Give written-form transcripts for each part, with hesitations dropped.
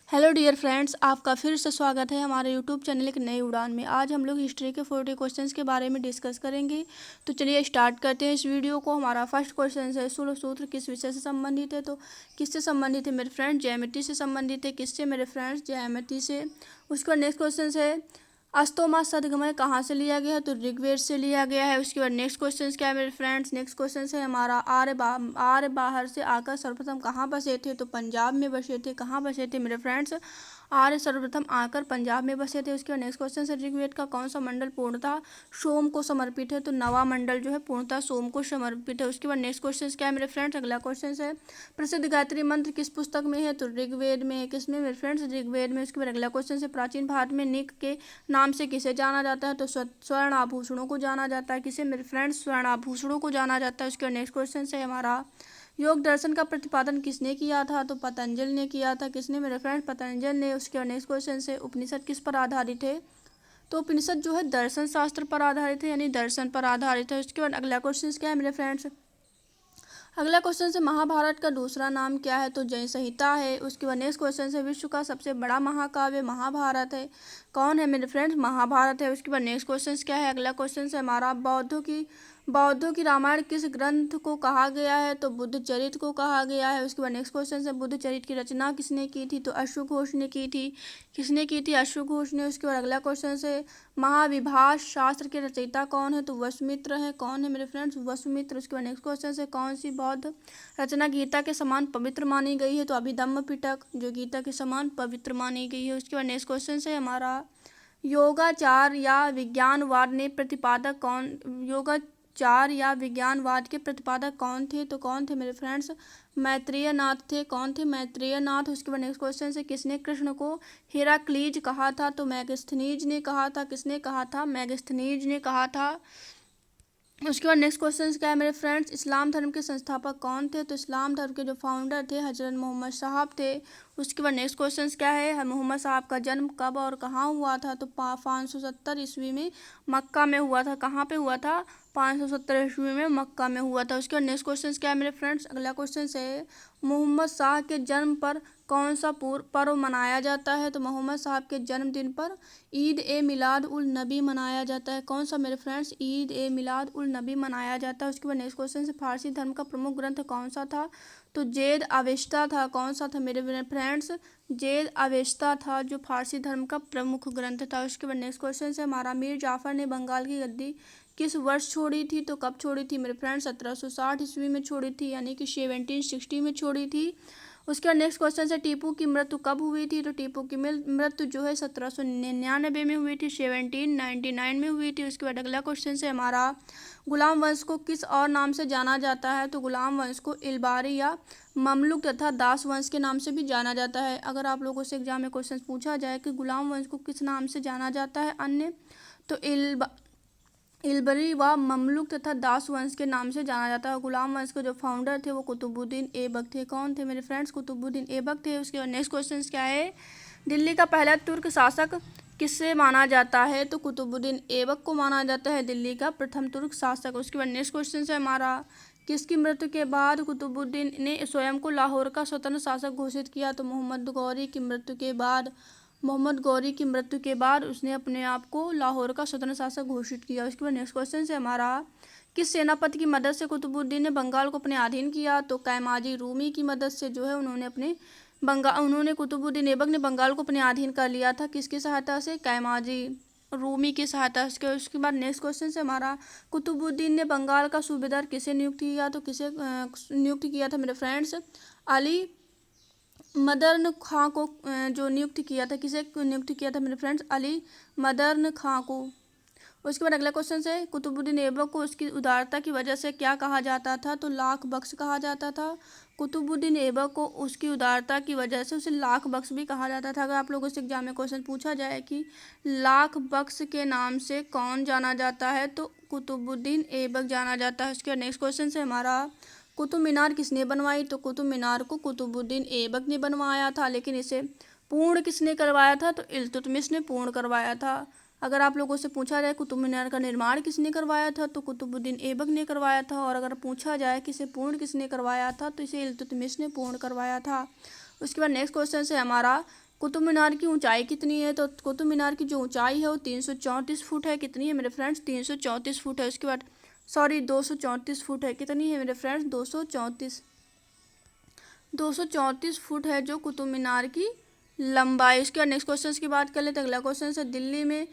Hello dear friends, आपका फिर से स्वागत है हमारे यूट्यूब चैनल एक नई उड़ान में। आज हम लोग हिस्ट्री के 40 क्वेश्चंस के बारे में डिस्कस करेंगे। तो चलिए स्टार्ट करते हैं इस वीडियो को। हमारा फर्स्ट क्वेश्चन है, स्थूल सूत्र किस विषय से संबंधित है? तो किससे संबंधित है मेरे फ्रेंड्स? ज्यामिति से संबंधित है। किससे मेरे फ्रेंड्स? ज्यामिति से। उसके बाद नेक्स्ट क्वेश्चन है, अस्तोमा सदगमय कहाँ से लिया गया है? तो ऋग्वेद से लिया गया है। उसके बाद नेक्स्ट क्वेश्चन क्या है मेरे फ्रेंड्स? नेक्स्ट क्वेश्चन है हमारा, आर्य बाहर से आकर सर्वप्रथम कहाँ बसे थे? तो पंजाब में बसे थे। कहाँ बसे थे मेरे फ्रेंड्स? आर्य सर्वप्रथम आकर पंजाब में बसे थे। उसके बाद नेक्स्ट क्वेश्चन है, ऋग्वेद का कौन सा मंडल पूर्णतः सोम को समर्पित है? तो नवा मंडल जो है पूर्णतः सोम को समर्पित है। उसके बाद नेक्स्ट क्वेश्चन क्या है मेरे फ्रेंड्स? अगला क्वेश्चन है, प्रसिद्ध गायत्री मंत्र किस पुस्तक में है? तो ऋग्वेद में। किसमें मेरे फ्रेंड्स? ऋग्वेद में। उसके बाद अगला क्वेश्चन है, प्राचीन भारत में निक के नाम से किसे जाना जाता है? तो स्वर्ण आभूषणों को जाना जाता है। किसे मेरे फ्रेंड्स? स्वर्ण आभूषणों को जाना जाता है। उसके बाद नेक्स्ट क्वेश्चन है हमारा, योग दर्शन का प्रतिपादन किसने किया था? तो पतंजलि ने किया था। किसने मेरे फ्रेंड्स? पतंजलि ने। उसके बाद नेक्स्ट क्वेश्चन है, उपनिषद किस पर आधारित है? तो उपनिषद जो है दर्शन शास्त्र पर आधारित है, यानी दर्शन पर आधारित है। उसके बाद अगला क्वेश्चन क्या है मेरे फ्रेंड्स? अगला क्वेश्चन है, महाभारत का दूसरा नाम क्या है? तो जय संहिता है। उसके बाद नेक्स्ट क्वेश्चन है, विश्व का सबसे बड़ा महाकाव्य महाभारत है। कौन है मेरे फ्रेंड्स? महाभारत है। उसके बाद नेक्स्ट क्वेश्चन क्या है? अगला क्वेश्चन है हमारा, बौद्धों की रामायण किस ग्रंथ को कहा गया है? तो बुद्ध चरित को कहा गया है। उसके बाद नेक्स्ट क्वेश्चन है, बुद्ध चरित की रचना किसने की थी? तो अश्वघोष ने की थी। किसने की थी? अश्वघोष ने। उसके बाद अगला क्वेश्चन है, महाविभाष शास्त्र के रचयिता कौन है? तो वसुमित्र है। कौन है मेरे फ्रेंड्स? वसुमित्र। उसके बाद नेक्स्ट क्वेश्चन है, कौन सी बौद्ध रचना गीता के समान पवित्र मानी गई है? तो अभिधम्म पिटक जो गीता के समान पवित्र मानी गई है। उसके बाद नेक्स्ट क्वेश्चन है हमारा, योगाचार या विज्ञानवाद ने प्रतिपादक कौन योगाचार या विज्ञानवाद के प्रतिपादक कौन थे? तो कौन थे मेरे फ्रेंड्स? मैत्रेय नाथ थे। कौन थे? मैत्रेय नाथ। उसके बाद नेक्स्ट क्वेश्चन है, किसने कृष्ण को हेराक्लीज कहा था? तो मैगस्थनीज ने कहा था। किसने कहा था? मैगस्थनीज ने कहा था। उसके बाद नेक्स्ट क्वेश्चन क्या है मेरे फ्रेंड्स? इस्लाम धर्म के संस्थापक कौन थे? तो इस्लाम धर्म के जो फाउंडर थे हजरत मोहम्मद साहब थे। उसके बाद नेक्स्ट क्वेश्चन क्या है? मोहम्मद साहब का जन्म कब और कहाँ हुआ था? तो 570 ईस्वी में मक्का में हुआ था। कहाँ पे हुआ था? 570 ईस्वी में मक्का में हुआ था। उसके बाद नेक्स्ट क्वेश्चन क्या है मेरे फ्रेंड्स? अगला क्वेश्चन है, मोहम्मद शाह के जन्म पर कौन सा पर्व मनाया जाता है? तो मोहम्मद साहब के जन्मदिन पर ईद ए मिलाद उल नबी मनाया जाता है। कौन सा मेरे फ्रेंड्स? ईद ए मिलाद उल नबी मनाया जाता है। उसके बाद नेक्स्ट क्वेश्चन से, फारसी धर्म का प्रमुख ग्रंथ कौन सा था? तो जेद अवेस्ता था। कौन सा था मेरे फ्रेंड्स? जेद अवेस्ता था जो फारसी धर्म का प्रमुख ग्रंथ था। उसके बाद नेक्स्ट क्वेश्चन से हमारा, मीर जाफर ने बंगाल की गद्दी किस वर्ष छोड़ी थी? तो कब छोड़ी थी मेरे फ्रेंड्स? 1760 ईस्वी में छोड़ी थी, यानी कि 1760 में छोड़ी थी। उसके बाद नेक्स्ट क्वेश्चन है, टीपू की मृत्यु कब हुई थी? तो टीपू की मृत्यु जो है 1799 में हुई थी, 1799 में हुई थी। उसके बाद अगला क्वेश्चन है हमारा, गुलाम वंश को किस और नाम से जाना जाता है? तो गुलाम वंश को इलबारी या ममलुक तथा दास वंश के नाम से भी जाना जाता है। अगर आप लोगों से एग्जाम में क्वेश्चन पूछा जाए कि गुलाम वंश को किस नाम से जाना जाता है अन्य, तो इलबरी व ममलुक तथा दास वंश के नाम से जाना जाता है। गुलाम वंश के जो फाउंडर थे वो कुतुबुद्दीन ऐबक थे। कौन थे मेरे फ्रेंड्स? कुतुबुद्दीन ऐबक थे। उसके बाद नेक्स्ट क्वेश्चन क्या है, दिल्ली का पहला तुर्क शासक किससे माना जाता है? तो कुतुबुद्दीन ऐबक को माना जाता है दिल्ली का प्रथम तुर्क शासक। उसके बाद नेक्स्ट क्वेश्चन है हमारा, किसकी मृत्यु के बाद कुतुबुद्दीन ने स्वयं को लाहौर का स्वतंत्र शासक घोषित किया? तो मोहम्मद गौरी की मृत्यु के बाद। मोहम्मद गौरी की मृत्यु के बाद उसने अपने आप को लाहौर का स्वतंत्र शासक घोषित किया। उसके बाद नेक्स्ट क्वेश्चन है हमारा, किस सेनापति की मदद से कुतुबुद्दीन ने बंगाल को अपने अधीन किया? तो कैमाजी रूमी की मदद से जो है उन्होंने कुतुबुद्दीन ऐबक ने बंगाल को अपने अधीन कर लिया था। किसकी सहायता से? कैमाजी रूमी की सहायता से। उसके बाद नेक्स्ट क्वेश्चन से हमारा, कुतुबुद्दीन ने बंगाल का सूबेदार किसे नियुक्त किया? तो किसे नियुक्त किया था मेरे फ्रेंड्स? अली मदन खां को जो नियुक्त किया था। किसे नियुक्त किया था मेरे फ्रेंड्स? अली मदन खां को। उसके बाद अगला क्वेश्चन है, कुतुबुद्दीन ऐबक को उसकी उदारता की वजह से क्या कहा जाता था? तो लाख बख्श कहा जाता था। कुतुबुद्दीन ऐबक को उसकी उदारता की वजह से उसे लाख बख्श भी कहा जाता था। अगर आप लोगों से एग्जाम में क्वेश्चन पूछा जाए कि लाख बख्श के नाम से कौन जाना जाता है, तो कुतुबुद्दीन ऐबक जाना जाता है। उसके बाद नेक्स्ट क्वेश्चन है हमारा, कुतुब मीनार किसने बनवाई? तो कुतुब मीनार को कुतुबुद्दीन ऐबक ने बनवाया था, लेकिन इसे पूर्ण किसने करवाया था? तो इल्तुतमिश ने पूर्ण करवाया था। अगर आप लोगों से पूछा जाए कुतुब मीनार का निर्माण किसने करवाया था, तो कुतुबुद्दीन ऐबक ने करवाया था। और अगर पूछा जाए कि इसे पूर्ण किसने करवाया था, तो इसे इल्तुतमिश ने पूर्ण करवाया था। उसके बाद नेक्स्ट क्वेश्चन है हमारा, कुतुब मीनार की ऊंचाई कितनी है? तो कुतुब मीनार की जो ऊंचाई है वो 334 फुट है। कितनी है मेरे फ्रेंड्स? 334 फुट है। उसके बाद 234 फुट है। कितनी है मेरे फ्रेंड्स? 234 फुट है जो कुतुब मीनार की लंबाई। उसके बाद नेक्स्ट क्वेश्चन की बात कर लेते हैं। अगला क्वेश्चन है, दिल्ली में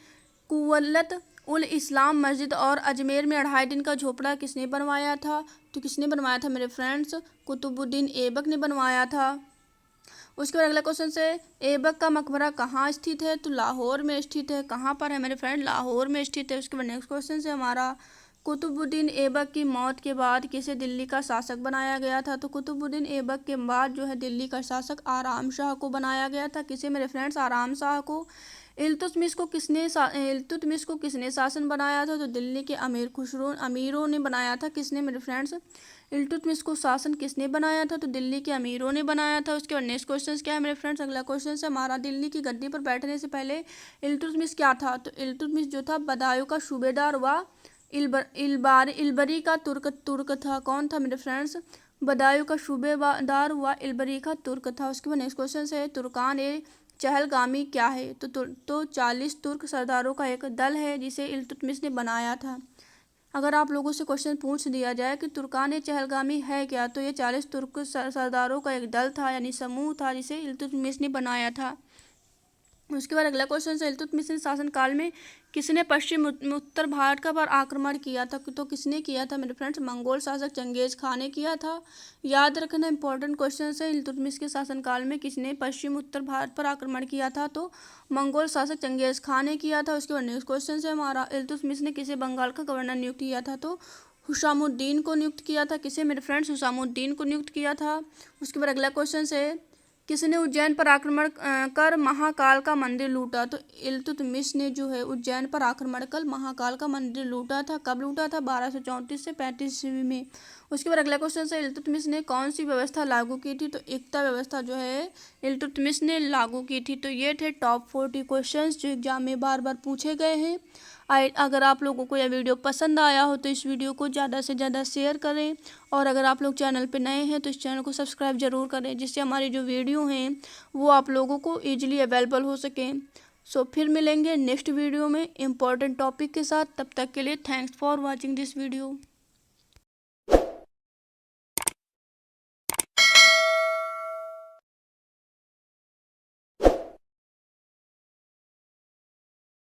कुव्वत उल इस्लाम मस्जिद और अजमेर में 2.5 दिन का झोपड़ा किसने बनवाया था? तो किसने बनवाया था मेरे फ्रेंड्स? कुतुबुद्दीन ऐबक ने बनवाया था। उसके बाद अगला क्वेश्चन से, ऐबक का मकबरा कहाँ स्थित है? तो लाहौर में स्थित है। कहाँ पर है मेरे फ्रेंड? लाहौर में स्थित है। उसके बाद नेक्स्ट क्वेश्चन से हमारा, कुतुबुद्दीन ऐबक की मौत के बाद किसे दिल्ली का शासक बनाया गया था? तो कुतुबुद्दीन ऐबक के बाद जो है दिल्ली का शासक आराम शाह को बनाया गया था। किसे मेरे फ्रेंड्स? आराम शाह को। इल्तुतमिश को किसने शासन बनाया था? तो दिल्ली के अमीरों ने बनाया था। किसने मेरे फ्रेंड्स? इल्तुतमिश को शासन किसने बनाया था? तो दिल्ली के अमीरों ने बनाया था। उसके बाद नेक्स्ट क्वेश्चन क्या है मेरे फ्रेंड्स? अगला क्वेश्चन है हमारा, दिल्ली की गद्दी पर बैठने से पहले इल्तुतमिश क्या था? तो इल्तुतमिश जो था बदायूं का सूबेदार व इलबरी का तुर्क था। कौन था मेरे फ्रेंड्स? बदायूं का सूबेदार व इलबरी का तुर्क था। उसके बाद नेक्स्ट क्वेश्चन है, तुर्कान ए चहलगामी क्या है? तो 40 तुर्क सरदारों का एक दल है जिसे इल्तुतमिश ने बनाया था। अगर आप लोगों से क्वेश्चन पूछ दिया जाए कि तुर्कान चहलगामी है क्या, तो ये 40 तुर्क सरदारों का एक दल था, यानी समूह था, जिसे इल्तुतमिश ने बनाया था। उसके बाद अगला क्वेश्चन है, इल्तुतमिश के शासनकाल में किसने पश्चिम उत्तर भारत का पर आक्रमण किया था? तो किसने किया था मेरे फ्रेंड्स? मंगोल शासक चंगेज खान ने किया था। याद रखना इंपॉर्टेंट क्वेश्चन है, इल्तुतमिश के शासनकाल में किसने पश्चिम उत्तर भारत पर आक्रमण किया था? तो मंगोल शासक चंगेज खान ने किया था। उसके बाद नेक्स्ट क्वेश्चन है हमारा, इल्तुतमिश ने किसे बंगाल का गवर्नर नियुक्त किया था? तो हुसामुद्दीन को नियुक्त किया था। किसे मेरे फ्रेंड्स? हुसामुद्दीन को नियुक्त किया था। उसके बाद अगला क्वेश्चन है, किसने उज्जैन पर आक्रमण कर महाकाल का मंदिर लूटा? तो इल्तुतमिश ने जो है उज्जैन पर आक्रमण कर महाकाल का मंदिर लूटा था। कब लूटा था? 1234 से 35 ईस्वी में। उसके बाद अगला क्वेश्चन है, इल्तुतमिश ने कौन सी व्यवस्था लागू की थी? तो एकता व्यवस्था जो है इल्तुतमिश ने लागू की थी। तो ये थे टॉप 40 क्वेश्चन जो एग्जाम में बार बार पूछे गए हैं। अगर आप लोगों को यह वीडियो पसंद आया हो तो इस वीडियो को ज़्यादा से ज़्यादा शेयर करें, और अगर आप लोग चैनल पर नए हैं तो इस चैनल को सब्सक्राइब जरूर करें, जिससे हमारी जो वीडियो हैं वो आप लोगों को ईजिली अवेलेबल हो सकें। सो फिर मिलेंगे नेक्स्ट वीडियो में इम्पोर्टेंट टॉपिक के साथ। तब तक के लिए thanks for watching this video.